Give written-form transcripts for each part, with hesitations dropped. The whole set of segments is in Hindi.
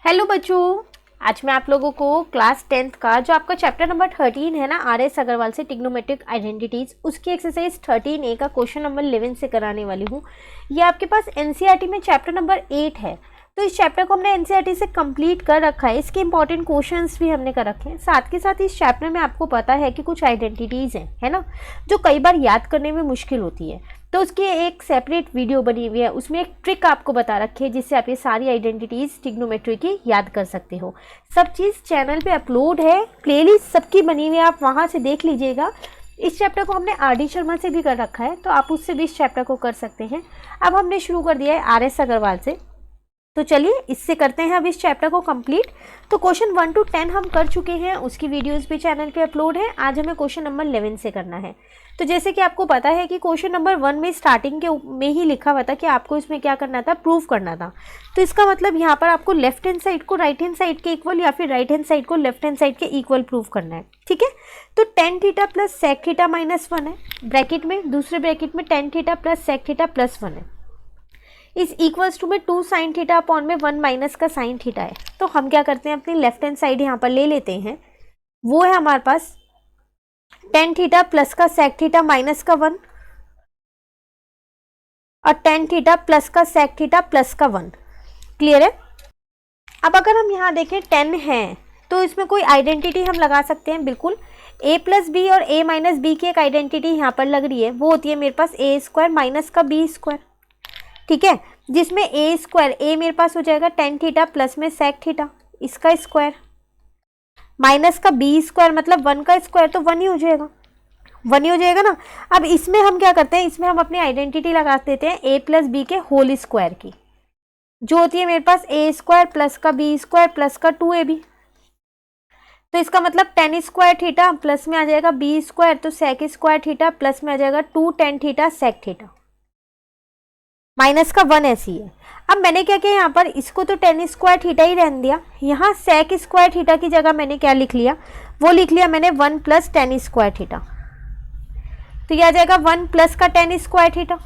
हेलो बच्चों, आज मैं आप लोगों को क्लास 10th का जो आपका चैप्टर नंबर 13 है ना RS अग्रवाल से ट्रिग्नोमेट्रिक आइडेंटिटीज, उसकी एक्सरसाइज 13A का क्वेश्चन नंबर 11 से कराने वाली हूँ। ये आपके पास एनसीईआरटी में चैप्टर नंबर 8 है, तो इस चैप्टर को हमने एनसीईआरटी से कंप्लीट कर रखा है। इसके इंपॉर्टेंट क्वेश्चंस भी हमने कर रखे हैं। साथ के साथ इस चैप्टर में आपको पता है कि कुछ आइडेंटिटीज़ हैं, है ना, जो कई बार याद करने में मुश्किल होती है, तो उसकी एक सेपरेट वीडियो बनी हुई है। उसमें एक ट्रिक आपको बता रखी है जिससे आप ये सारी आइडेंटिटीज़ ट्रिग्नोमेट्री की याद कर सकते हो। सब चीज़ चैनल पे अपलोड है, प्लेलिस्ट सबकी बनी हुई है, आप वहाँ से देख लीजिएगा। इस चैप्टर को हमने आर डी शर्मा से भी कर रखा है, तो आप उससे भी इस चैप्टर को कर सकते हैं। अब हमने शुरू कर दिया है RS अग्रवाल से, तो चलिए इससे करते हैं अब इस चैप्टर को कंप्लीट। तो क्वेश्चन 1 to 10 हम कर चुके हैं, उसकी वीडियोस भी चैनल पे अपलोड है। आज हमें क्वेश्चन नंबर 11 से करना है। तो जैसे कि आपको पता है कि क्वेश्चन नंबर 1 में स्टार्टिंग के में ही लिखा हुआ था कि आपको इसमें क्या करना था, प्रूव करना था। तो इसका मतलब यहाँ पर आपको लेफ्ट हैंड साइड को राइट हैंड साइड के इक्वल या फिर राइट हैंड साइड को लेफ्ट हैंड साइड के इक्वल प्रूव करना है। ठीक है, तो tan theta plus sec theta minus 1 है ब्रैकेट में, दूसरे ब्रैकेट में tan theta plus sec theta plus 1 है। इस इक्वल्स टू में 2 साइन थीटा अपॉन में 1 माइनस का साइन थीटा है। तो हम क्या करते हैं, अपनी लेफ्ट हैंड साइड यहाँ पर ले लेते हैं। वो है हमारे पास टेन थीटा प्लस का सेक थीटा माइनस का 1 और टेन थीटा प्लस का सेक थीटा प्लस का 1। क्लियर है। अब अगर हम यहाँ देखें 10 है तो इसमें कोई आइडेंटिटी हम लगा सकते हैं। बिल्कुल, a प्लस बी और a माइनस बी की एक आइडेंटिटी यहाँ पर लग रही है, वो होती है मेरे पास a स्क्वायर माइनस का b स्क्वायर। ठीक है, जिसमें a स्क्वायर, a मेरे पास हो जाएगा टेन थीटा प्लस में सेक थीटा, इसका स्क्वायर माइनस का b स्क्वायर, मतलब 1 का स्क्वायर तो 1 ही हो जाएगा, 1 ही हो जाएगा ना। अब इसमें हम क्या करते हैं, इसमें हम अपनी आइडेंटिटी लगा देते हैं a प्लस बी के होल स्क्वायर की, जो होती है मेरे पास a स्क्वायर प्लस का b स्क्वायर प्लस का 2ab। तो इसका मतलब टेन स्क्वायर थीटा प्लस में आ जाएगा b स्क्वायर, तो सेक स्क्वायर थीटा प्लस में आ जाएगा 2 tan theta sec theta minus का 1 ऐसी है। अब मैंने क्या किया, यहाँ पर इसको तो टेन स्क्वायर थीटा ही रहने दिया, यहाँ सेक स्क्वायर थीटा की जगह मैंने क्या लिख लिया, वो लिख लिया मैंने 1 प्लस टेन स्क्वायर थीटा। तो यह आ जाएगा 1 प्लस का टेन स्क्वायर थीटा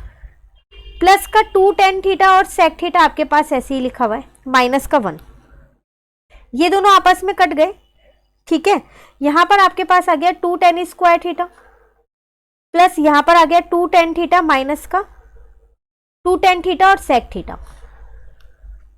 प्लस का 2 टेन थीटा और सेक थीटा आपके पास ऐसे ही लिखा हुआ है माइनस का 1। ये दोनों आपस में कट गए। ठीक है, यहाँ पर आपके पास आ गया 2 टेन स्क्वायर थीटा प्लस यहाँ पर आ गया 2 टेन थीटा माइनस का 2 टेन थीटा और सेक थीटा।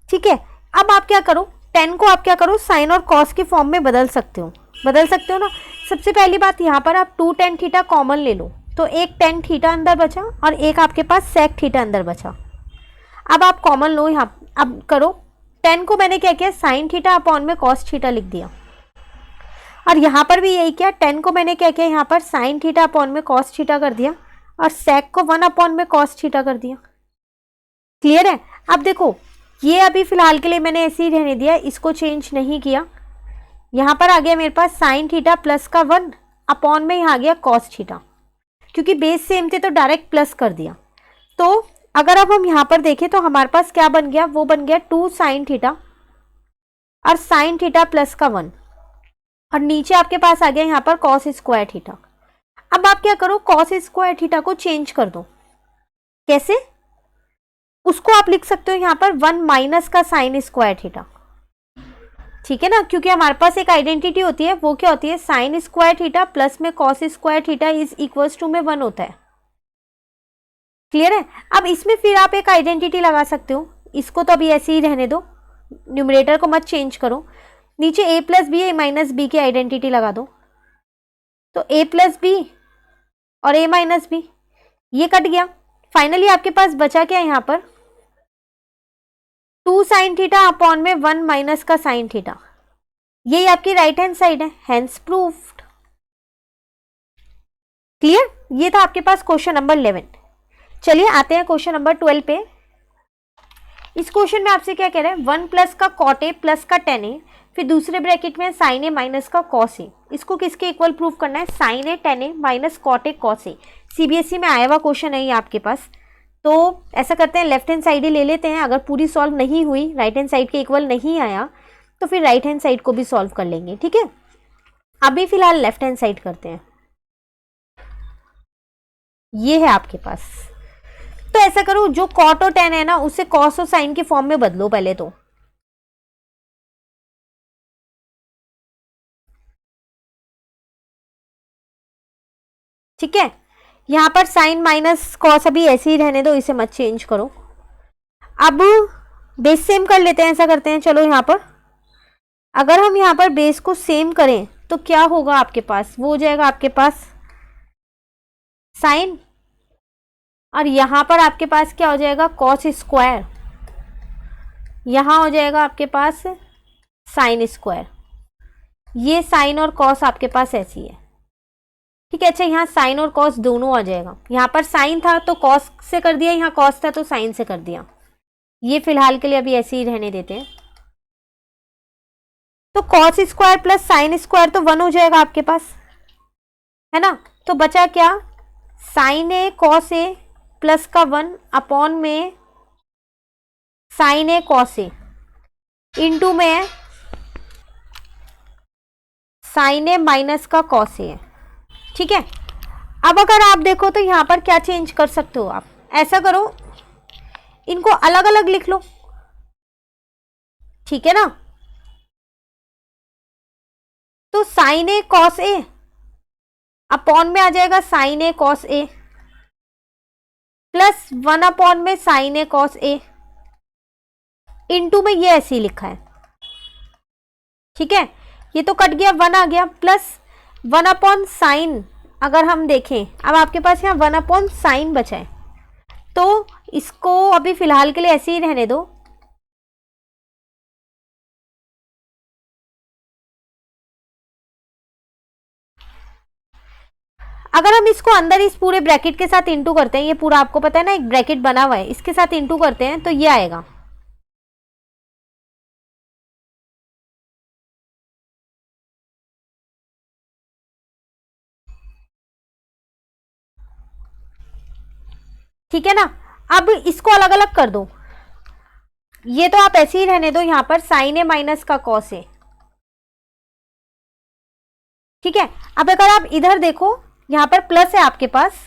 ठीक है, अब आप क्या करो, 10 को आप क्या करो, साइन और कॉस के फॉर्म में बदल सकते हो ना। सबसे पहली बात, यहाँ पर आप 2 टेन थीटा कॉमन ले लो, तो एक टेन थीटा अंदर बचा और एक आपके पास सेक थीटा अंदर बचा। अब आप कॉमन लो यहाँ, अब करो 10 को मैंने क्या किया, साइन थीटा अपॉन में कॉस थीटा लिख दिया, और यहाँ पर भी यही किया, 10 को मैंने क्या किया, यहाँ पर साइन थीटा अपॉन में कॉस थीटा कर दिया और सेक को 1 अपॉन में कॉस थीटा कर दिया। क्लियर है। अब देखो, ये अभी फिलहाल के लिए मैंने ऐसे ही रहने दिया, इसको चेंज नहीं किया। यहाँ पर आ गया मेरे पास साइन थीटा प्लस का 1 अपॉन में यहाँ आ गया कॉस थीटा, क्योंकि बेस सेम थे तो डायरेक्ट प्लस कर दिया। तो अगर अब हम यहाँ पर देखें तो हमारे पास क्या बन गया, वो बन गया 2 साइन थीटा और साइन थीटा प्लस का 1, और नीचे आपके पास आ गया यहाँ पर कॉस स्क्वायर थीटा। अब आप क्या करो, कॉस स्क्वायर थीटा को चेंज कर दो। कैसे, उसको आप लिख सकते हो यहाँ पर 1 माइनस का साइन स्क्वायर थीटा। ठीक है ना, क्योंकि हमारे पास एक आइडेंटिटी होती है, वो क्या होती है, साइन स्क्वायर थीटा प्लस में cos square theta is equals to में 1 होता है। क्लियर है। अब इसमें फिर आप एक आइडेंटिटी लगा सकते हो, इसको तो अभी ऐसे ही रहने दो, न्यूमरेटर को मत चेंज करो। नीचे a plus B, A minus B की आइडेंटिटी लगा दो, तो a प्लस बी और a माइनस बी ये कट गया। फाइनली आपके पास बचा क्या यहाँ पर, 2 साइन थीटा अपॉन में 1 माइनस का साइन थीटा। यही आपकी राइट हैंड साइड है, हेंस प्रूव्ड। क्लियर, ये था आपके पास क्वेश्चन नंबर 11। चलिए आते हैं क्वेश्चन नंबर 12 पे। इस क्वेश्चन में आपसे क्या कह रहा है, 1 प्लस का कॉट ए प्लस का टेन ए, फिर दूसरे ब्रैकेट में साइन ए माइनस का कॉस ए। इसको किसके इक्वल प्रूव करना है, sine A tan A minus cot A cos A. CBSE में आया हुआ क्वेश्चन है ये आपके पास। तो ऐसा करते हैं, लेफ्ट हैंड साइड ही ले लेते हैं। अगर पूरी सॉल्व नहीं हुई, राइट हैंड साइड के इक्वल नहीं आया, तो फिर राइट हैंड साइड को भी सॉल्व कर लेंगे। ठीक है, अभी फिलहाल लेफ्ट हैंड साइड करते हैं। ये है आपके पास, तो ऐसा करो, जो कॉट और टेन है ना, उसे कॉस और साइन के फॉर्म में बदलो पहले तो। ठीक है, यहाँ पर साइन माइनस कॉस अभी ऐसे ही रहने दो, इसे मत चेंज करो। अब बेस सेम कर लेते हैं, ऐसा करते हैं, चलो यहाँ पर अगर हम यहाँ पर बेस को सेम करें तो क्या होगा आपके पास, वो हो जाएगा आपके पास साइन, और यहाँ पर आपके पास क्या हो जाएगा कॉस स्क्वायर, यहाँ हो जाएगा आपके पास साइन स्क्वायर। ये साइन और कॉस आपके पास ऐसी है, ठीक है। अच्छा, यहाँ साइन और कॉस दोनों आ जाएगा, यहाँ पर साइन था तो कॉस से कर दिया, यहाँ कॉस था तो साइन से कर दिया। ये फिलहाल के लिए अभी ऐसे ही रहने देते हैं। तो cos square plus sine square तो 1 हो जाएगा आपके पास, है ना। तो बचा क्या, साइन ए कॉस ए प्लस का 1 अपॉन में साइन ए कॉस ए इंटू में है साइन ए माइनस का कॉस ए है, ठीक है। अब अगर आप देखो तो यहां पर क्या चेंज कर सकते हो आप, ऐसा करो इनको अलग अलग लिख लो, ठीक है ना। तो sign A cos A upon में आ जाएगा साइन ए कॉस ए प्लस 1 अपॉन में साइन ए कॉस ए इंटू में ये ऐसे ही लिखा है, ठीक है। ये तो कट गया, 1 आ गया, प्लस 1 अपॉन साइन, अगर हम देखें अब आपके पास यहाँ 1 अपॉन साइन बचा है, तो इसको अभी फिलहाल के लिए ऐसे ही रहने दो। अगर हम इसको अंदर इस पूरे ब्रैकेट के साथ इंटू करते हैं, ये पूरा आपको पता है ना एक ब्रैकेट बना हुआ है, इसके साथ इंटू करते हैं तो ये आएगा, ठीक है ना। अब इसको अलग अलग कर दो, ये तो आप ऐसे ही रहने दो, यहां पर साइन ए माइनस का कॉस ए, ठीक है। अब अगर आप इधर देखो यहां पर प्लस है आपके पास,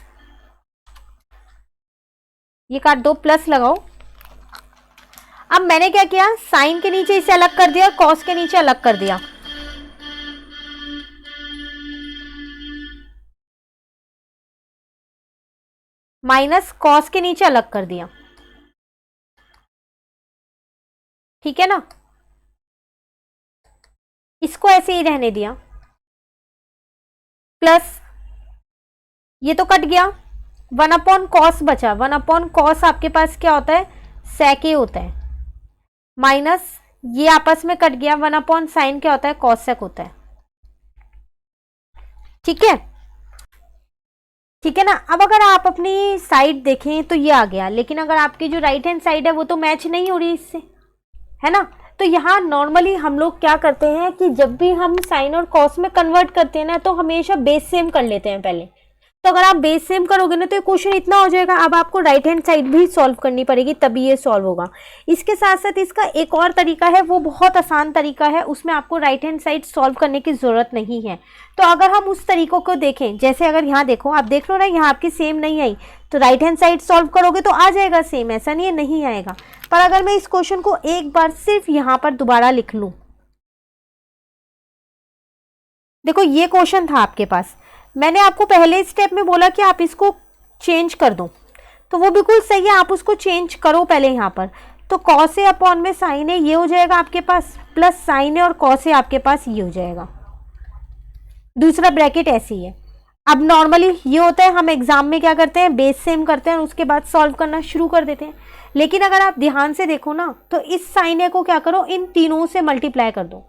ये काट दो, प्लस लगाओ। अब मैंने क्या किया, साइन के नीचे इसे अलग कर दिया, कॉस के नीचे अलग कर दिया, माइनस कॉस के नीचे अलग कर दिया, ठीक है ना। इसको ऐसे ही रहने दिया, प्लस ये तो कट गया, 1 अपॉन कॉस बचा, 1 अपॉन कॉस आपके पास क्या होता है सेक ए होता है, माइनस ये आपस में कट गया, 1 अपॉन साइन क्या होता है कॉसेक होता है, ठीक है, ठीक है ना। अब अगर आप अपनी साइड देखें तो ये आ गया, लेकिन अगर आपकी जो राइट हैंड साइड है वो तो मैच नहीं हो रही इससे, है ना। तो यहाँ नॉर्मली हम लोग क्या करते हैं कि जब भी हम साइन और कॉस में कन्वर्ट करते हैं ना, तो हमेशा बेस सेम कर लेते हैं पहले। तो अगर आप बेस सेम करोगे ना तो ये क्वेश्चन इतना हो जाएगा, अब आपको राइट हैंड साइड भी सॉल्व करनी पड़ेगी तभी ये सॉल्व होगा। इसके साथ साथ इसका एक और तरीका है, वो बहुत आसान तरीका है, उसमें आपको राइट हैंड साइड सॉल्व करने की ज़रूरत नहीं है। तो अगर हम उस तरीकों को देखें, जैसे अगर यहाँ देखो, आप देख लो ना यहाँ आपकी सेम नहीं आई, तो राइट हैंड साइड सॉल्व करोगे तो आ जाएगा सेम, ऐसा नहीं है नहीं आएगा। पर अगर मैं इस क्वेश्चन को एक बार सिर्फ यहाँ पर दोबारा लिख लूँ, देखो ये क्वेश्चन था आपके पास, मैंने आपको पहले स्टेप में बोला कि आप इसको चेंज कर दो, तो वो बिल्कुल सही है, आप उसको चेंज करो पहले यहाँ पर। तो कॉस ए अपॉन में साइन ए ये हो जाएगा आपके पास, प्लस साइन ए और कॉस ए आपके पास ये हो जाएगा, दूसरा ब्रैकेट ऐसे ही है। अब नॉर्मली ये होता है, हम एग्जाम में क्या करते हैं बेस सेम करते हैं और उसके बाद सॉल्व करना शुरू कर देते हैं, लेकिन अगर आप ध्यान से देखो ना तो इस साइन ए को क्या करो, इन तीनों से मल्टीप्लाई कर दो,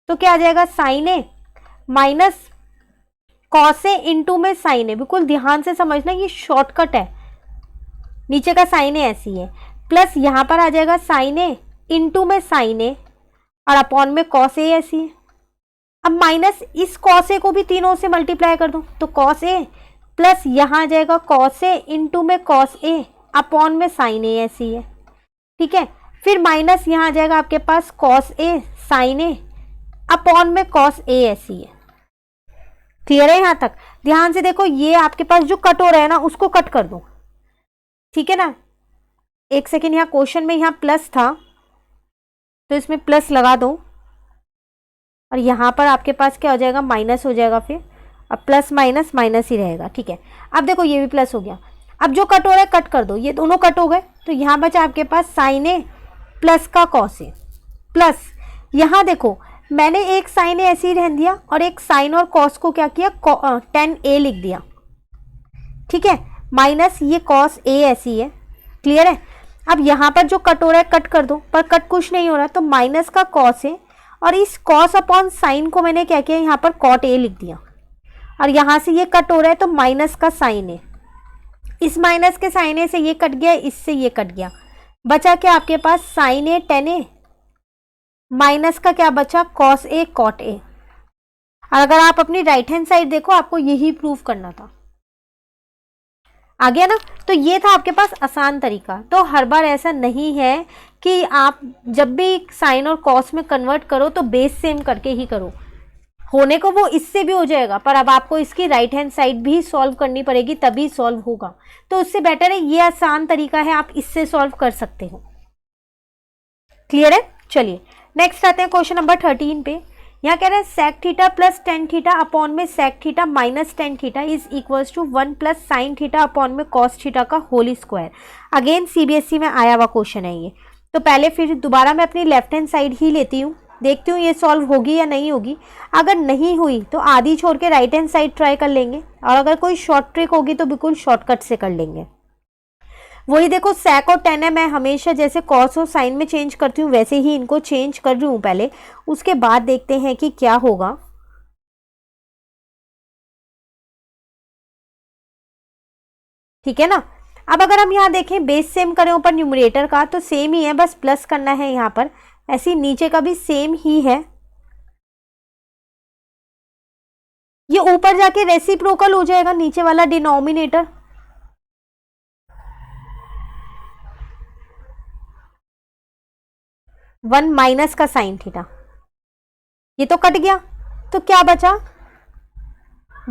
तो क्या आ जाएगा sign A minus cos A into में साइन ए, बिल्कुल ध्यान से समझना ये शॉर्टकट है, नीचे का साइन ए ऐसी है, प्लस यहाँ पर आ जाएगा साइन ए इंटू में साइन ए और अपॉन में कॉस ए ऐसी है। अब माइनस इस कॉस ए को भी तीनों से मल्टीप्लाई कर दो, तो कॉस ए प्लस यहाँ आ जाएगा कॉस ए इंटू में कॉस ए अपॉन में साइन ए ऐसी है, ठीक है। फिर माइनस यहाँ आ जाएगा आपके पास cos A sine A upon में कॉस ए ऐसी है। क्लियर है यहाँ तक? ध्यान से देखो, ये आपके पास जो कट हो रहा है ना उसको कट कर दो, ठीक है ना। एक सेकेंड, यहाँ क्वेश्चन में यहाँ प्लस था तो इसमें प्लस लगा दो और यहाँ पर आपके पास क्या हो जाएगा माइनस हो जाएगा फिर, अब प्लस माइनस माइनस ही रहेगा, ठीक है। अब देखो ये भी प्लस हो गया, अब जो कट हो रहा है कट कर दो, ये दोनों कट हो गए, तो यहाँ बचा आपके पास साइन ए प्लस का कॉस ए, प्लस यहाँ देखो मैंने एक साइन ए ऐसे ही रहने दिया और एक साइन और कॉस को क्या किया, टेन ए लिख दिया, ठीक है, माइनस ये कॉस ए ऐसी है, क्लियर है। अब यहाँ पर जो कट हो रहा है कट कर दो, पर कट कुछ नहीं हो रहा, तो माइनस का कॉस ए और इस कॉस अपॉन साइन को मैंने क्या किया, यहाँ पर कॉट ए लिख दिया, और यहाँ से ये कट हो रहा है तो माइनस का साइन ए, इस माइनस के साइन ए से ये कट गया, इससे ये कट गया, बचा क्या आपके पास sign A tan A, minus का क्या बचा कॉस ए कॉट ए। और अगर आप अपनी राइट हैंड साइड देखो आपको यही प्रूव करना था, आ गया ना। तो ये था आपके पास आसान तरीका। तो हर बार ऐसा नहीं है कि आप जब भी साइन और कॉस में कन्वर्ट करो तो बेस सेम करके ही करो, होने को वो इससे भी हो जाएगा, पर अब आपको इसकी राइट हैंड साइड भी सॉल्व करनी पड़ेगी तभी सॉल्व होगा। तो उससे बेटर है ये आसान तरीका है, आप इससे सॉल्व कर सकते हो, क्लियर है। चलिए नेक्स्ट आते हैं क्वेश्चन नंबर 13 पे। यहाँ कह रहे हैं sec theta plus tan theta upon में sec theta minus tan theta is equals to 1 plus sin theta upon में कॉस थीटा का होल स्क्वायर। अगेन सीबीएसई में आया हुआ क्वेश्चन है ये। तो पहले फिर दोबारा मैं अपनी लेफ्ट हैंड साइड ही लेती हूँ, देखती हूँ ये सॉल्व होगी या नहीं होगी। अगर नहीं हुई तो आधी छोड़ के राइट हैंड साइड ट्राई कर लेंगे, और अगर कोई शॉर्ट ट्रिक होगी तो बिल्कुल शॉर्टकट से कर लेंगे। वही देखो सेक और टेन है, मैं हमेशा जैसे कॉस और साइन में चेंज करती हूँ वैसे ही इनको चेंज कर रही हूँ पहले, उसके बाद देखते हैं कि क्या होगा। ठीक है ना। अब अगर हम यहाँ देखें बेस सेम करें ऊपर न्यूमरेटर का तो सेम ही है, बस प्लस करना है यहाँ पर, ऐसे नीचे का भी सेम ही है। ये ऊपर जाके रेसिप्रोकल हो जाएगा नीचे वाला डिनोमिनेटर, वन माइनस का साइन थीटा, ये तो कट गया, तो क्या बचा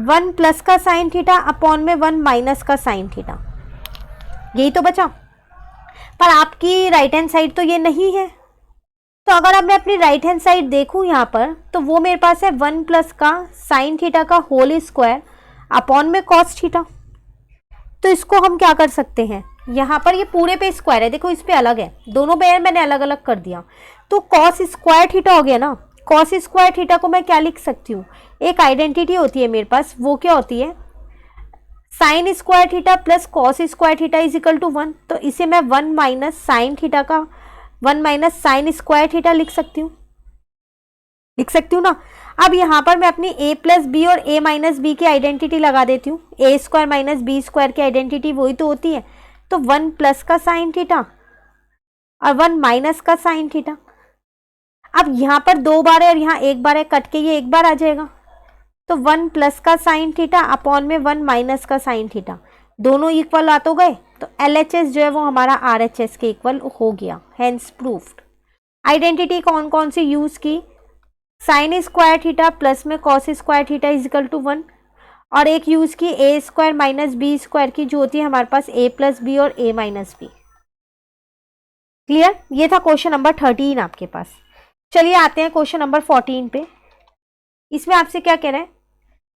1 प्लस का साइन थीटा अपॉन में 1 माइनस का साइन थीटा, यही तो बचा। पर आपकी राइट हैंड साइड तो ये नहीं है, तो अगर अब मैं अपनी राइट हैंड साइड देखूं यहाँ पर तो वो मेरे पास है 1 प्लस का साइन थीटा का होल स्क्वायर अपॉन में कॉस थीटा। तो इसको हम क्या कर सकते हैं, यहाँ पर ये पूरे पे स्क्वायर है, देखो इस पे अलग है, दोनों पे मैंने अलग अलग कर दिया, तो कॉस स्क्वायर थीटा हो गया ना। कॉस स्क्वायर थीटा को मैं क्या लिख सकती हूँ, एक आइडेंटिटी होती है मेरे पास, वो क्या होती है sine square theta plus cos square theta is equal to 1। तो इसे मैं 1 माइनस साइन थीटा का 1 माइनस साइन स्क्वायर थीटा लिख सकती हूँ ना। अब यहाँ पर मैं अपनी a प्लस बी और a माइनस बी की आइडेंटिटी लगा देती हूँ, a square minus B square की आइडेंटिटी वही तो होती है। तो 1 प्लस का साइन थीटा और 1 माइनस का साइन थीटा। अब यहाँ पर 2 बार है और यहाँ 1 बार है, कट के ये 1 बार आ जाएगा, तो 1 प्लस का साइन थीटा अपॉन में 1 माइनस का साइन थीटा, दोनों इक्वल आ तो गए, तो LHS जो है वो हमारा RHS के इक्वल हो गया, हेंस प्रूफ्ड। आइडेंटिटी कौन कौन सी यूज की, साइन स्क्वायर थीटा प्लस में cos square theta is equal to 1, और एक यूज की a square minus B square की जो होती है हमारे पास a प्लस बी और a माइनस बी। क्लियर, ये था क्वेश्चन नंबर 13 आपके पास। चलिए आते हैं क्वेश्चन नंबर 14 पे। इसमें आपसे क्या कह रहे हैं,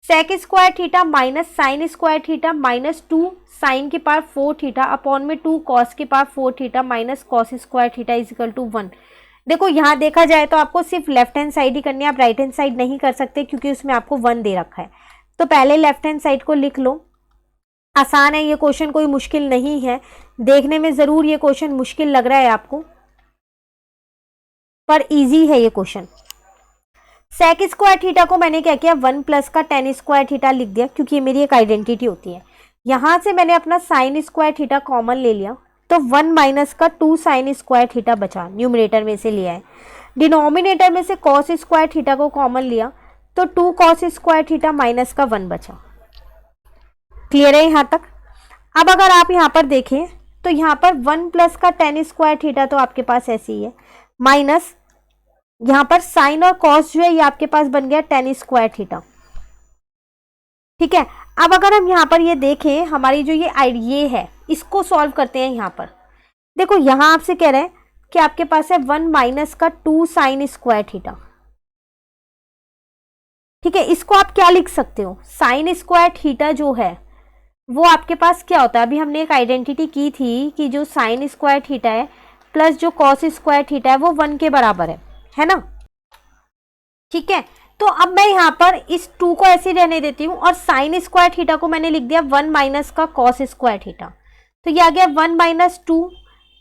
sec square theta minus sine square theta minus 2 sine के पावर 4 थीटा अपॉन में 2 कॉस के power 4 theta minus cos square theta is equal to 1। देखो यहाँ देखा जाए तो आपको सिर्फ लेफ्ट हैंड साइड ही करनी है, आप राइट हैंड साइड नहीं कर सकते क्योंकि उसमें आपको 1 दे रखा है। तो पहले लेफ्ट हैंड साइड को लिख लो, आसान है ये क्वेश्चन, कोई मुश्किल नहीं है। देखने में जरूर ये क्वेश्चन मुश्किल लग रहा है आपको, पर इजी है ये क्वेश्चन। सेक स्क्वायर थीटा को मैंने क्या किया 1 प्लस का टेन स्क्वायर थीटा लिख दिया क्योंकि ये मेरी एक आइडेंटिटी होती है। यहाँ से मैंने अपना साइन स्क्वायर थीटा कॉमन ले लिया, तो 1 माइनस का 2 साइन स्क्वायर थीटा बचा, न्यूमरेटर में से लिया है। डिनोमिनेटर में से कॉस स्क्वायर थीटा को कॉमन लिया, तो 2 कॉस स्क्वायर थीटा माइनस का 1 बचा। क्लियर है यहाँ तक। अब अगर आप यहाँ पर देखें तो यहाँ पर 1 प्लस का टेन स्क्वायर थीटा तो आपके पास ऐसे ही है, माइनस यहाँ पर साइन और कॉस जो है ये आपके पास बन गया टेन स्क्वायर थीटा। ठीक है, अब अगर हम यहाँ पर ये देखें हमारी जो ये है इसको सॉल्व करते हैं। यहाँ पर देखो यहाँ आपसे कह रहे हैं कि आपके पास है 1 माइनस का 2 साइन स्क्वायर थीटा, ठीक है, इसको आप क्या लिख सकते हो, साइन स्क्वायर थीटा जो है वो आपके पास क्या होता है, अभी हमने एक आइडेंटिटी की थी कि जो साइन स्क्वायर थीटा है प्लस जो कॉस स्क्वायर थीटा है वो 1 के बराबर है ना। ठीक है, तो अब मैं यहाँ पर इस 2 को ऐसे रहने देती हूँ और साइन स्क्वायर थीटा को मैंने लिख दिया 1 माइनस का कॉस स्क्वायर थीटा, तो ये आ गया 1 माइनस 2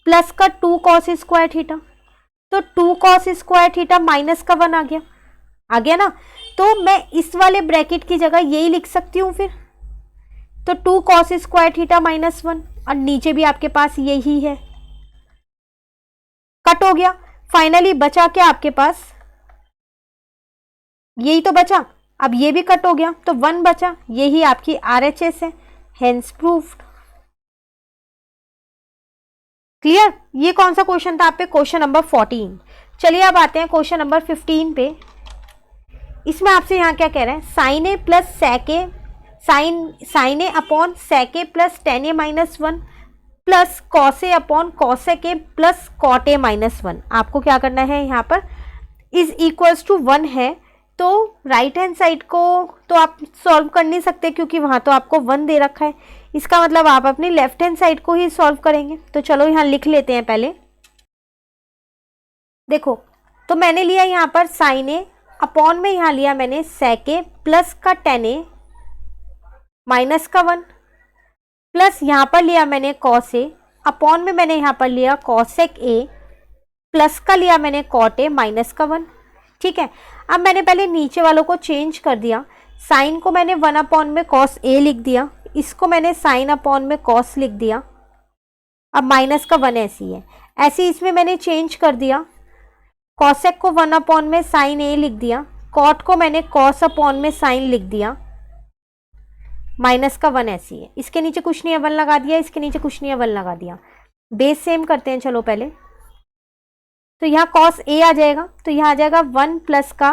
प्लस का 2 कॉस स्क्वायर थीटा, तो 2 कॉस स्क्वायर थीटा माइनस का 1 आ गया ना। तो मैं इस वाले ब्रैकेट की जगह यही लिख सकती हूँ फिर, तो 2 कॉस स्क्वायर थीटा माइनस 1, और नीचे भी आपके पास यही है, कट हो गया। फाइनली बचा क्या आपके पास, यही तो बचा, अब ये भी कट हो गया तो 1 बचा, यही आपकी RHS है, हेंस प्रूव्ड। क्लियर, ये कौन सा क्वेश्चन था आप पे, क्वेश्चन नंबर 14। चलिए अब आते हैं क्वेश्चन नंबर 15 पे। इसमें आपसे यहाँ क्या कह रहे हैं, sine A plus sec A, sine A upon sec A plus tan A minus 1 plus cos A upon cosec A plus cot A minus 1। आपको क्या करना है, यहाँ पर इज इक्वल्स टू 1 है, तो राइट हैंड साइड को तो आप सॉल्व कर नहीं सकते क्योंकि वहाँ तो आपको 1 दे रखा है, इसका मतलब आप अपनी लेफ्ट हैंड साइड को ही सॉल्व करेंगे। तो चलो यहाँ लिख लेते हैं पहले। देखो, तो मैंने लिया यहाँ पर साइन ए, अपॉन में यहाँ लिया मैंने सेक ए प्लस का टेन ए माइनस का 1, प्लस यहाँ पर लिया मैंने कॉस ए, अपॉन में मैंने यहाँ पर लिया कॉसेक ए, प्लस का लिया मैंने कॉट ए माइनस का 1। ठीक है, अब मैंने पहले नीचे वालों को चेंज कर दिया, साइन को मैंने 1 अपॉन में कॉस ए लिख दिया, इसको मैंने साइन अपॉन में कॉस लिख दिया, अब माइनस का 1 ऐसी है, ऐसे इसमें मैंने चेंज कर दिया, कॉसेक को 1 अपॉन में साइन ए लिख दिया, कॉट को मैंने कॉस अपॉन में साइन लिख दिया, माइनस का 1 ऐसी है, इसके नीचे कुछ नहीं है 1 लगा दिया, इसके नीचे कुछ नहीं है 1 लगा दिया। बेस सेम करते हैं चलो पहले, तो यहाँ कॉस ए आ जाएगा, तो यहाँ आ जाएगा 1 प्लस का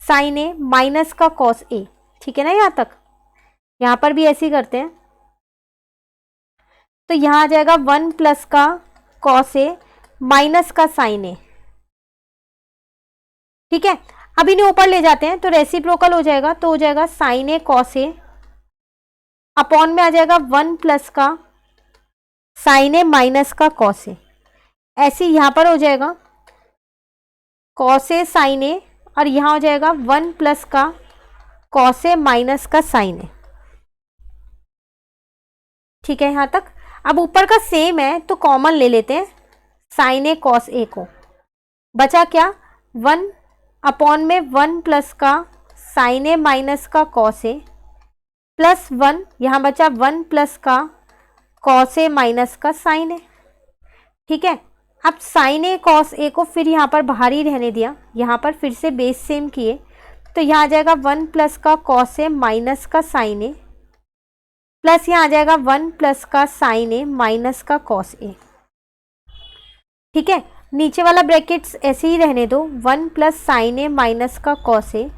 साइन ए माइनस का कॉस ए। ठीक है ना, यहाँ तक, यहाँ पर भी ऐसे ही करते हैं, तो यहाँ आ जाएगा 1 प्लस का कॉस ए माइनस का साइन ए। ठीक है, अब इन्हें ऊपर ले जाते हैं तो रेसिप्रोकल हो जाएगा, तो हो जाएगा sign A cos A, upon में आ जाएगा 1 प्लस का साइन ए माइनस का कॉस ए, ऐसे यहाँ पर हो जाएगा कॉस ए साइन ए, और यहाँ हो जाएगा 1 प्लस का कॉस ए माइनस का साइन ए। ठीक है यहाँ तक, अब ऊपर का सेम है तो कॉमन ले लेते हैं साइन ए कॉस ए को, बचा क्या 1 अपॉन में 1 प्लस का साइन ए माइनस का कॉस ए प्लस 1, यहाँ बचा 1 प्लस का कॉस ए माइनस का साइन ए। ठीक है, अब साइन ए कॉस ए को फिर यहाँ पर बाहर ही रहने दिया, यहाँ पर फिर से बेस सेम किए, तो यहाँ आ जाएगा 1 प्लस का कॉस ए माइनस का साइन ए, प्लस यहाँ आ जाएगा 1 प्लस का साइन ए माइनस का कॉस ए। ठीक है, नीचे वाला ब्रैकेट्स ऐसे ही रहने दो, 1 प्लस साइन ए माइनस का कॉस ए,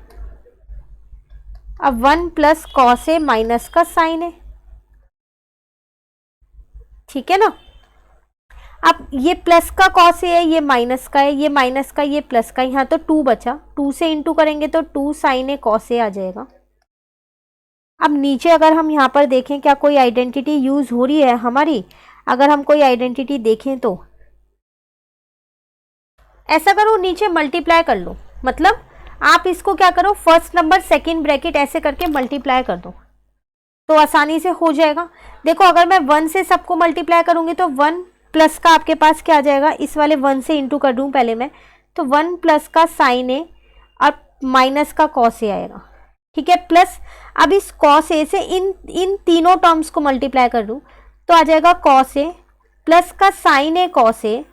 अब 1 प्लस कॉस ए माइनस का साइन ए। ठीक है ना, अब ये प्लस का कॉस ए है, ये माइनस का है, ये माइनस का, ये प्लस का, यहाँ तो 2 बचा, 2 से इंटू करेंगे तो 2 साइन ए कॉस ए आ जाएगा। अब नीचे अगर हम यहाँ पर देखें क्या कोई आइडेंटिटी यूज हो रही है हमारी, अगर हम कोई आइडेंटिटी देखें तो ऐसा करो, नीचे मल्टीप्लाई कर लो, मतलब आप इसको क्या करो, फर्स्ट नंबर सेकंड ब्रैकेट ऐसे करके मल्टीप्लाई कर दो तो आसानी से हो जाएगा। देखो अगर मैं 1 से सबको मल्टीप्लाई करूंगी तो 1 प्लस का आपके पास क्या आ जाएगा, इस वाले 1 से इंटू कर दूं पहले मैं, तो 1 प्लस का साइन ए और माइनस का कॉस ए आएगा। ठीक है, प्लस अब इस कॉस ए से इन तीनों टर्म्स को मल्टीप्लाई कर दूं तो आ जाएगा कॉस ए प्लस का साइन ए कॉस ए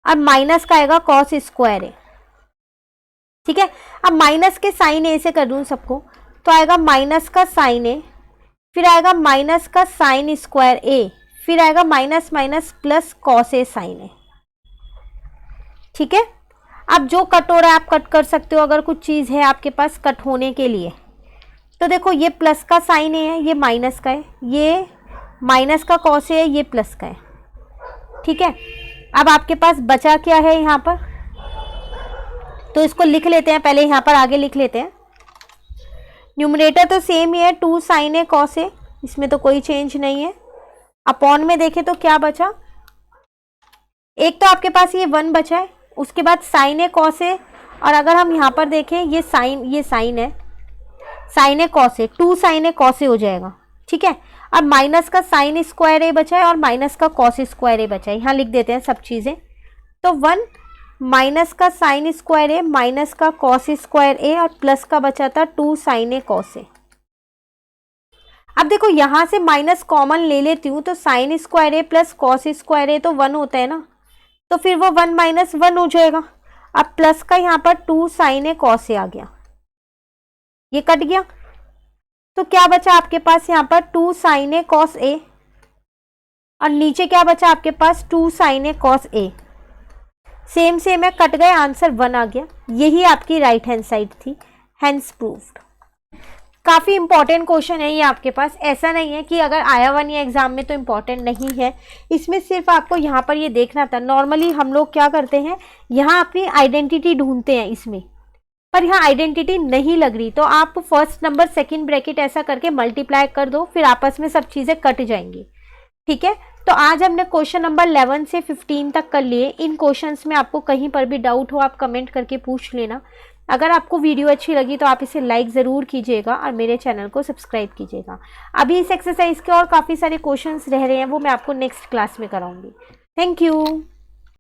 और माइनस का आएगा कॉस स्क्वायर ए। ठीक है, अब माइनस के साइन ए से कर दूं सबको तो आएगा माइनस का साइन ए, फिर आएगा माइनस का साइन स्क्वायर ए, फिर आएगा माइनस माइनस प्लस कॉस ए साइन ए। ठीक है, अब जो कट हो रहा है आप कट कर सकते हो, अगर कुछ चीज़ है आपके पास कट होने के लिए। तो देखो ये प्लस का साइन ए है, ये माइनस का है, ये माइनस का कॉस ए है, ये प्लस का है। ठीक है, अब आपके पास बचा क्या है यहाँ पर, तो इसको लिख लेते हैं, पहले यहाँ पर आगे लिख लेते हैं। न्यूमरेटर तो सेम ही है, 2 sin a cos a, इसमें तो कोई चेंज नहीं है। अपॉन में देखें तो क्या बचा, एक तो आपके पास ये 1 बचा है, उसके बाद sin a cos a, और अगर हम यहाँ पर देखें ये साइन है, sin a cos a, 2 sin a cos a हो जाएगा, ठीक है। अब माइनस का sin स्क्वायर a बचा है और माइनस का cos स्क्वायर a बचा है, यहाँ लिख देते हैं सब चीज़ें। तो 1 माइनस का sin स्क्वायर a माइनस का cos स्क्वायर a और प्लस का बचा था 2 sin a cos a। अब देखो यहाँ से माइनस कॉमन ले लेती हूँ तो sin square a plus cos square a तो 1 होता है ना, तो फिर वो 1 माइनस 1 हो जाएगा। अब प्लस का यहाँ पर 2 sin a cos a आ गया, ये कट गया, तो क्या बचा आपके पास यहाँ पर 2 sin a cos a, और नीचे क्या बचा आपके पास 2 sin a cos a। Same same है, कट गए, आंसर 1 आ गया। यही आपकी राइट हैंड साइड थी, हैंस प्रूव्ड। काफ़ी इंपॉर्टेंट क्वेश्चन है ये आपके पास, ऐसा नहीं है कि अगर आया 1 या एग्जाम में तो इंपॉर्टेंट नहीं है, इसमें सिर्फ आपको यहाँ पर ये देखना था। नॉर्मली हम लोग क्या करते हैं, यहाँ अपनी आइडेंटिटी ढूंढते हैं इसमें, पर यहाँ आइडेंटिटी नहीं लग रही, तो आप फर्स्ट नंबर सेकंड ब्रैकेट ऐसा करके मल्टीप्लाई कर दो, फिर आपस में सब चीज़ें कट जाएंगी, ठीक है। तो आज हमने क्वेश्चन नंबर 11 से 15 तक कर लिए। इन क्वेश्चंस में आपको कहीं पर भी डाउट हो आप कमेंट करके पूछ लेना। अगर आपको वीडियो अच्छी लगी तो आप इसे लाइक ज़रूर कीजिएगा और मेरे चैनल को सब्सक्राइब कीजिएगा। अभी इस एक्सरसाइज के और काफ़ी सारे क्वेश्चंस रह रहे हैं, वो मैं आपको नेक्स्ट क्लास में कराऊंगी। Thank you.